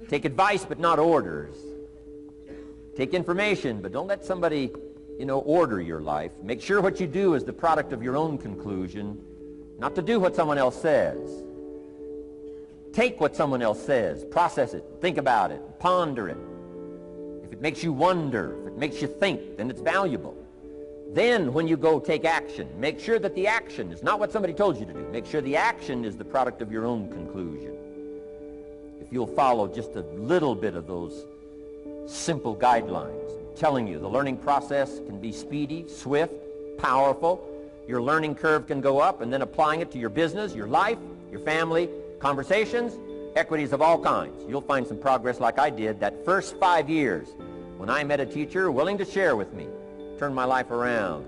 Take advice, but not orders. Take information, but don't let somebody, order your life. Make sure what you do is the product of your own conclusion, not to do what someone else says. Take what someone else says, process it, think about it, ponder it. If it makes you wonder, if it makes you think, then it's valuable. Then when you go take action, make sure that the action is not what somebody told you to do. Make sure the action is the product of your own conclusion. If you'll follow just a little bit of those simple guidelines, I'm telling you, the learning process can be speedy, swift, powerful. Your learning curve can go up, and then applying it to your business, your life, your family, conversations, equities of all kinds. You'll find some progress like I did that first 5 years when I met a teacher willing to share with me, turn my life around.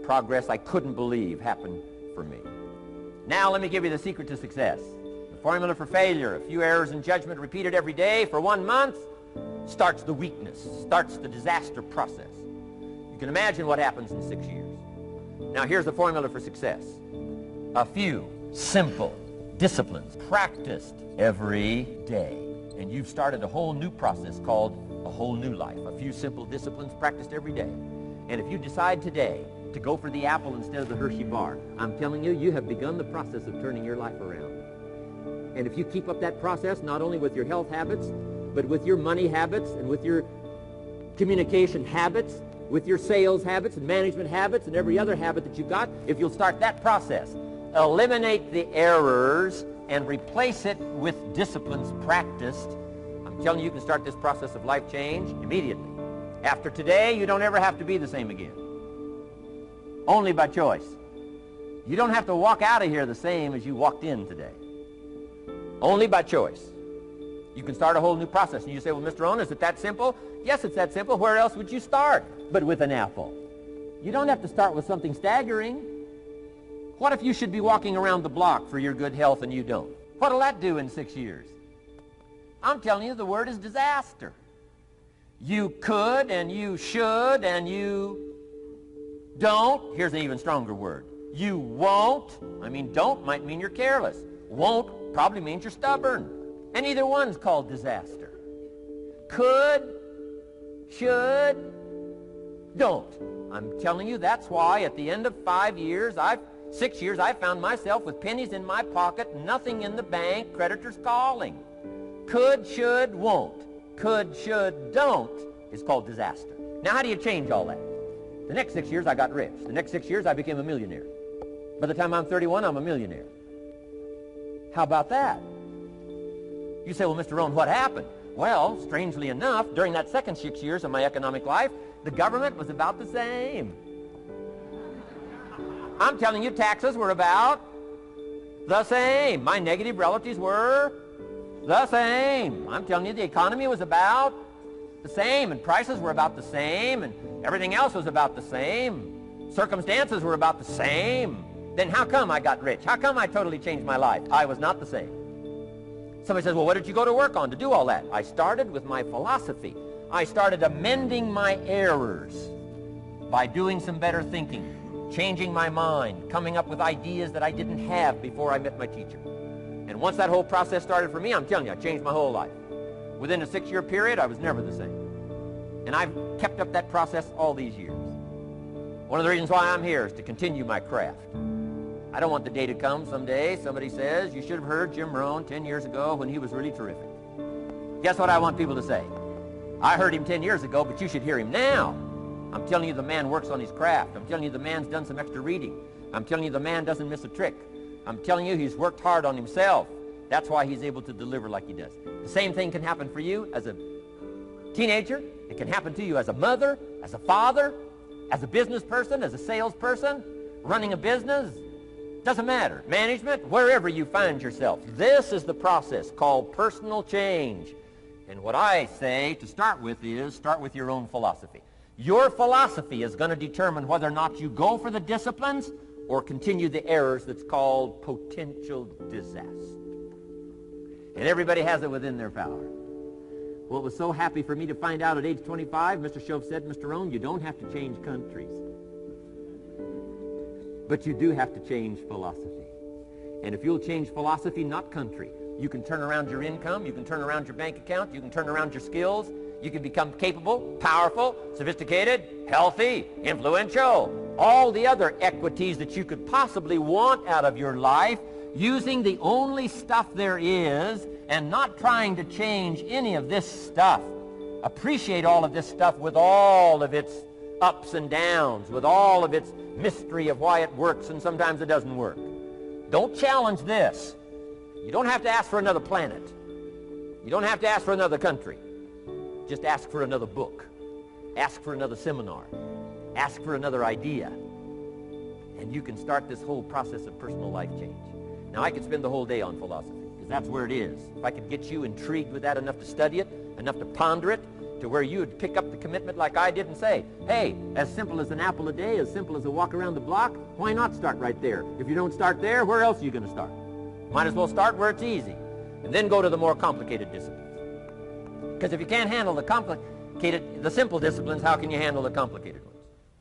Progress I couldn't believe happened for me. Now let me give you the secret to success. The formula for failure: a few errors in judgment repeated every day for 1 month starts the weakness, starts the disaster process. You can imagine what happens in 6 years. Now here's the formula for success. A few simple disciplines practiced every day, and you've started a whole new process called a whole new life. A few simple disciplines practiced every day. And if you decide today to go for the apple instead of the Hershey bar, I'm telling you, you have begun the process of turning your life around. And if you keep up that process, not only with your health habits, but with your money habits and with your communication habits, with your sales habits and management habits and every other habit that you've got, if you'll start that process, eliminate the errors and replace it with disciplines practiced, I'm telling you, you can start this process of life change immediately. After today, you don't ever have to be the same again. Only by choice. You don't have to walk out of here the same as you walked in today. Only by choice. You can start a whole new process. And you say, well, Mr. Owen, is it that simple? Yes, it's that simple. Where else would you start but with an apple? You don't have to start with something staggering. What if you should be walking around the block for your good health and you don't? What'll that do in 6 years? I'm telling you, the word is disaster. You could and you should and you don't. Here's an even stronger word. You won't. Don't might mean you're careless. Won't probably means you're stubborn. And either one's called disaster. Could, should, don't. I'm telling you, that's why at the end of 6 years, I found myself with pennies in my pocket, nothing in the bank, creditors calling. Could, should, won't. Could, should, don't is called disaster. Now, how do you change all that? The next 6 years, I got rich. The next 6 years, I became a millionaire. By the time I'm 31, I'm a millionaire. How about that? You say, well, Mr. Rohn, what happened? Well, strangely enough, during that second 6 years of my economic life, the government was about the same. I'm telling you, taxes were about the same. My negative relatives were the same. I'm telling you, the economy was about the same, and prices were about the same, and everything else was about the same. Circumstances were about the same. Then how come I got rich? How come I totally changed my life? I was not the same. Somebody says, well, what did you go to work on to do all that? I started with my philosophy. I started amending my errors by doing some better thinking, changing my mind, coming up with ideas that I didn't have before I met my teacher. And once that whole process started for me, I'm telling you, I changed my whole life. Within a 6-year period, I was never the same. And I've kept up that process all these years. One of the reasons why I'm here is to continue my craft. I don't want the day to come someday somebody says, you should have heard Jim Rohn 10 years ago when he was really terrific. Guess what I want people to say? I heard him 10 years ago, but you should hear him now. I'm telling you, the man works on his craft. I'm telling you, the man's done some extra reading. I'm telling you, the man doesn't miss a trick. I'm telling you, he's worked hard on himself. That's why he's able to deliver like he does. The same thing can happen for you as a teenager. It can happen to you as a mother, as a father, as a business person, as a salesperson, running a business. Doesn't matter. Management, wherever you find yourself. This is the process called personal change. And what I say to start with is start with your own philosophy. Your philosophy is going to determine whether or not you go for the disciplines or continue the errors that's called potential disaster. And everybody has it within their power. Well, it was so happy for me to find out at age 25, Mr. Shove said, Mr. Rohn, you don't have to change countries. But you do have to change philosophy. And if you'll change philosophy, not country, You can turn around your income. You can turn around your bank account. You can turn around your skills. You can become capable, powerful, sophisticated, healthy, influential, all the other equities that you could possibly want out of your life, using the only stuff there is and not trying to change any of this stuff. Appreciate all of this stuff with all of its ups and downs, with all of its mystery of why it works and sometimes it doesn't work. Don't challenge this. You don't have to ask for another planet. You don't have to ask for another country. Just ask for another book. Ask for another seminar. Ask for another idea. And you can start this whole process of personal life change. Now, I could spend the whole day on philosophy, because that's where it is. If I could get you intrigued with that enough to study it, enough to ponder it, to where you would pick up the commitment like I did and say, hey, as simple as an apple a day, as simple as a walk around the block, why not start right there? If you don't start there, where else are you going to start? Might as well start where it's easy, and then go to the more complicated disciplines. Because if you can't handle the simple disciplines, how can you handle the complicated ones?